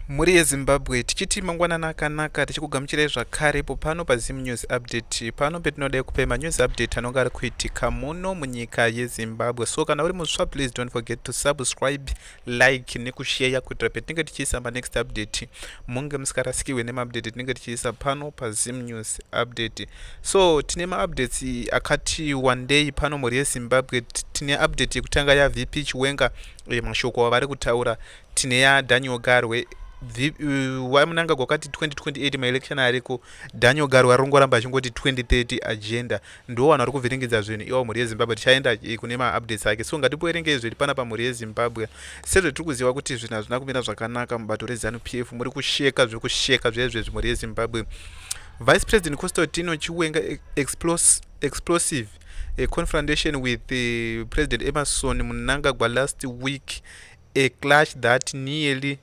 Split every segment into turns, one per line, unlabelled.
Muri yeZimbabwe tichiti mangwanana akanaka tichikugamuchirai zvakare ipo pano paZim News Update. Pano petinoda kupa manews update anonga ari kuitika muno munyika yeZimbabwe. So kana uri muswa, please don't forget to subscribe, like nekushare kuitira petinenge tichiisa next update munge musikarasikirwe nemaupdate tinenge tichiisa pano paZim News Update. So tine maupdates akati one day pano muri yeZimbabwe. Tine update yekutanga yaVP Chiwenga, mashoko avari kutaura. Tine yaDaniel Garwe waMnangagwa kwati 2028 maelection ariko. Daniel Garwe arongoramba achingoti 2030 agenda. Ndo vanhu vari kuvhiringidza zvinhu ivo mhuri yeZimbabwe. Tichaenda kune maupdates ake. So ngatipoerengei zviri pana pamhuri yeZimbabwe. Sezvo tiri kuziva kuti zvinhu hazvina kumira zvakanaka mubato reZANU-PF. Muri kusheka zvekusheka zvezvezvi mhuri yeZimbabwe. Vice President Constantino Chiwenga explosive confrontation with President Emerson Mnangagwa last week, a clash that nearly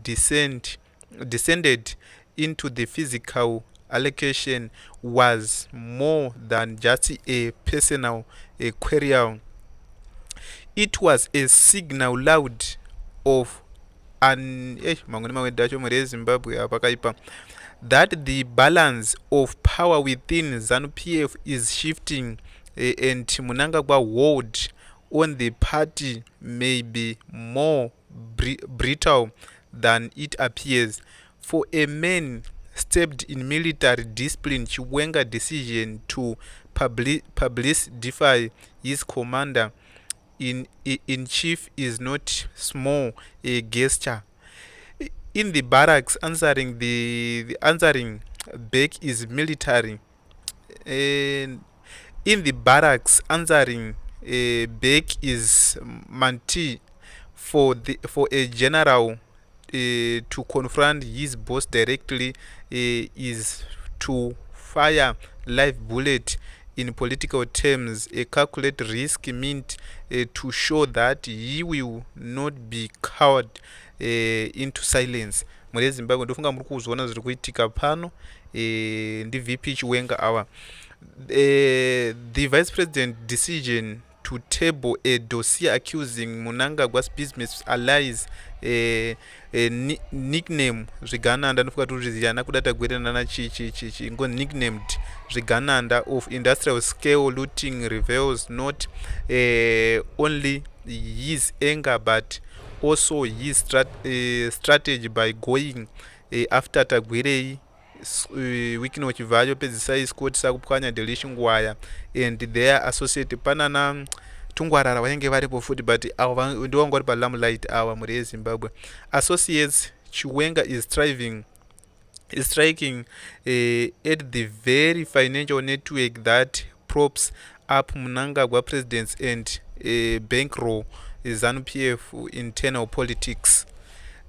descended into the physical altercation, was more than just a personal quarrel. It was a signal loud of that the balance of power within ZANU-PF is shifting, and Mnangagwa hold on the party may be more brutal than it appears. For a man steeped in military discipline, Chiwenga's decision to defy his commander in chief is not small a gesture. In the barracks, answering back is military. In the barracks, answering back is manti for a general to confront his boss directly is to fire live bullet. In political terms, a calculated risk meant to show that he will not be cowed into silence. Muri yeZimbabwe ndofunga muri kuzviona zviri kuitika pano ndiVP Chiwenga awa. The vice president decision to table a dossier accusing Mnangagwa's business allies, nickname zvigananda ndofunga tuzviziyana kudata gwerenana ngo nicknamed zvigananda of industrial scale looting reveals not only his anger but also his strategy by going after Tagwirei wikino chivayo pedzisai scott sakupwanya delish ngwaya and their associate panana tungwarara vanenge varipo futi but ndiwo ngori palamlight awa muri yeZimbabwe. Associates Chiwenga is striking at the very financial network that props up Mnangagwa presidents and bankroll ZANU-PF internal politics.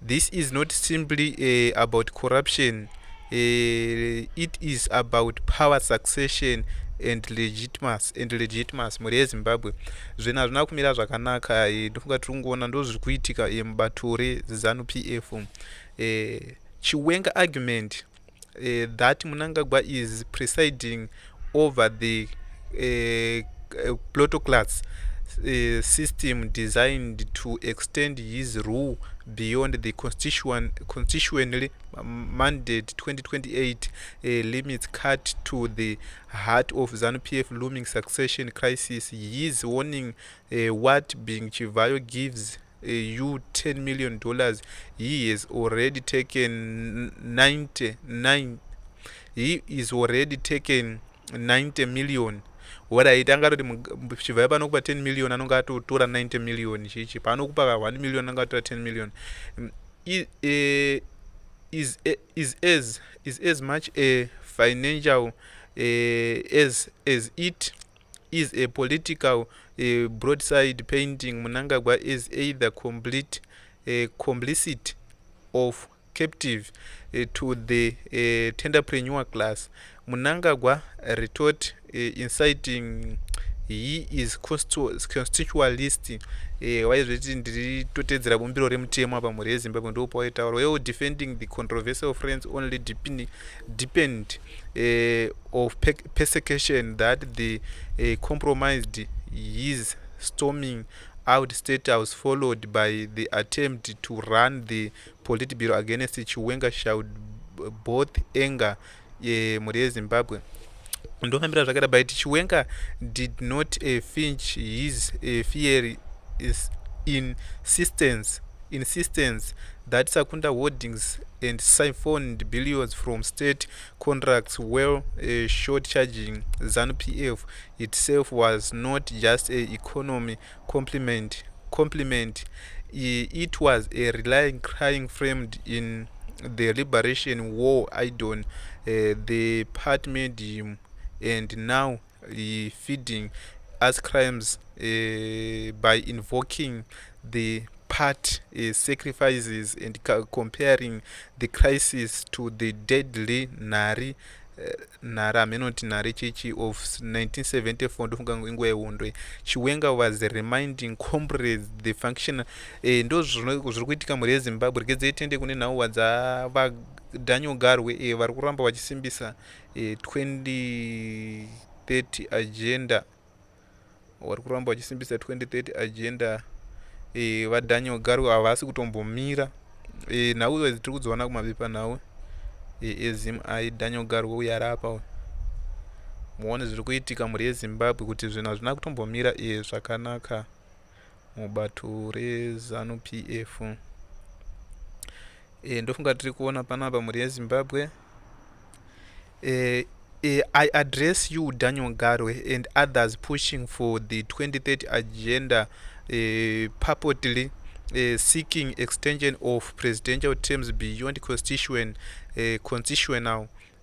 This is not simply about corruption. It is about power succession and legitimacy muri yeZimbabwe. Zvinhu hazvina kumira zvakanaka. Ndofunga tiri kungoona ndo zviri kuitika mubato reZANU-PF. Chiwenga argument that Mnangagwa is presiding over the plutocrats system designed to extend his rule beyond the constitutionally mandate 2028 limits cut to the heart of ZANU-PF looming succession crisis. He is warning what being Chivayo gives you $10 million. He has already taken 90 million. Wadaitanga kuti Chivayo panokupa 10 million anonga atotora 90 million chichi. Panokupa 1 million anonga atotora 10 million. Is as much a financial as it is a political broadside painting Mnangagwa is either complicit of captive to the entrepreneur class. Mnangagwa retort inciting he is constitutionalist. Waizviti ndiri totedzera bumbiro remutemo apa muri yeZimbabwe ndopo waitaura wewo defending the controversial friends only depend of persecution that the compromised his storming out state house, followed by the attempt to run the politburo against Chiwenga, showed both anger mhuri yeZimbabwe. Ndomambira zvakaita but Chiwenga did not flinch his fiery insistence that Secunda holdings and siphoned billions from state contracts while short-charging ZANU-PF itself was not just an economy complement. It was a rallying cry framed in the liberation war idol. The part made him, and now feeding us crimes by invoking the part sacrifices and comparing the crisis to the deadly Nari amenoti Nari Chichi of 1974 ndofunga nguva yehondo. Chiwenga was reminding comrades the function ndo zviri kuitika mhuri yeZimbabwe. Regedze itende kune nhauwa dzaDaniel Garwe vari kuramba vachisimbisa 2030 agenda, vari kuramba vachisimbisa 2030 agenda. VaDaniel Garwe havasi kutombomira nhau idzi tiri kudziona kumapepa nhau ezim Daniel Garwe uye ari apa muone zviri kuitika mhuri yeZimbabwe kuti zvinhu hazvina kutombomira zvakanaka mubato reZANU-PF. Ndofunga tiri kuona panapa mhuri yeZimbabwe. I address you, Daniel Garwe, and others pushing for the 2030 agenda, purportedly seeking extension of presidential terms beyond constitutional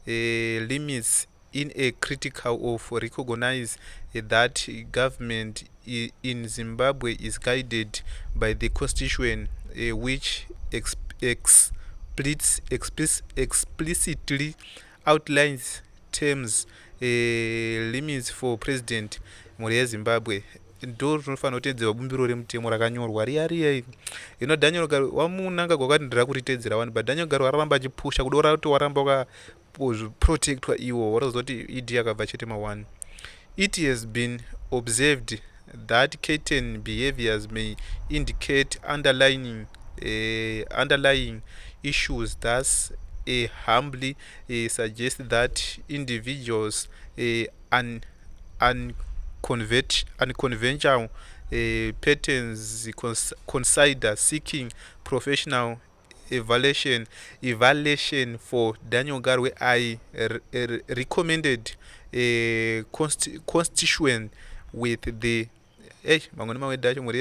limits in a critical of recognize that government in Zimbabwe is guided by the constitution, which explicitly outlines terms limits for president mhuri yeZimbabwe. Ndo zvinofanira kutedzerwa bumbiro remutemo rakanyorwa riya. Daniel Garwe waMnangagwa kwati ndira kuritedzera wani, but Daniel Garwe aramba achipusha kudora kuti waramba wakaprotectwa iwo warazoti idi yakabva chete ma1. It has been observed that certain behaviors may indicate underlying issues, thus humbly suggest that individuals unconventional patterns consider seeking professional evaluation for Daniel Garwe. I recommended constitution with the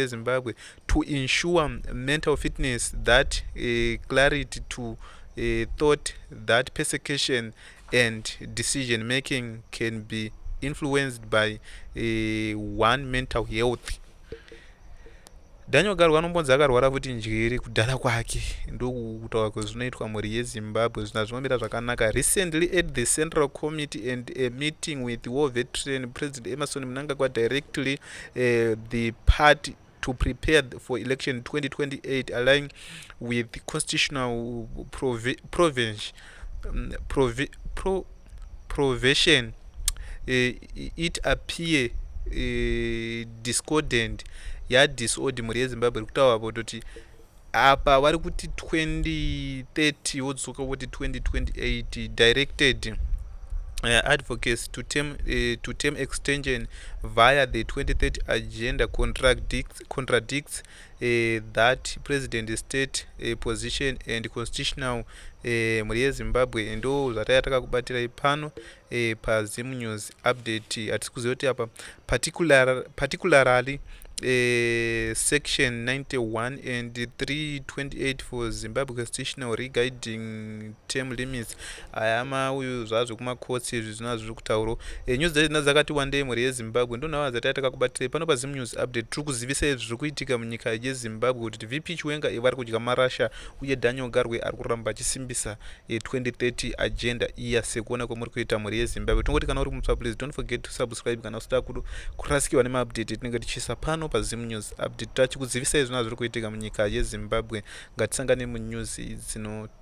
Zimbabwe to ensure mental fitness, that clarity to thought, that persecution and decision making can be influenced by one mental health. Daniel Garwe anombonzi akarwara futi njiri kudhara kwake, ndokutaura kwezvinoitwa mhuri yeZimbabwe. Zvina zvinomira zvakanaka. Recently at the Central Committee and a meeting with war veteran President Emmerson Mnangagwa directly the party to prepare for election 2028 aligning with constitutional provision. It appear discordant disorder mhuri yeZimbabwe kutaura kuti apa vari kuti 2030 wodzoka kuti 2028 directed advocates to term extension via the 2030 agenda contradicts that president state position and constitutional mhuri yeZimbabwe. Ndo zvataya takakubatira pano paZim News update. Hatisi kuziva kuti apa particularly section 91 and 328 for Zimbabwe constitutional regarding term limits ayama uyu zvazvo kumakotsi izvi zvina zviri kutaura news dzedu dzakati wandei mhuri yeZimbabwe. Ndo nhava dzataya takakubatira pano paZim News update. Tiri kuzivisa izvi zviri kuitika munyika yeZimbabwe kuti VP Chiwenga vari kudya marasha uye Daniel Garwe ari kuramba achisimbisa 2030 agenda iya sekuona kwamuri kuita mhuri yeZimbabwe. Tongoti kana uri mutsva, please don't forget to subscribe kana usida kurasikiwa nemaupdate etinenge tichisa pano paZim News update. Tachikuzivisa izvi zviri kuitika munyika yeZimbabwe. Ngatisangane munews dzinoti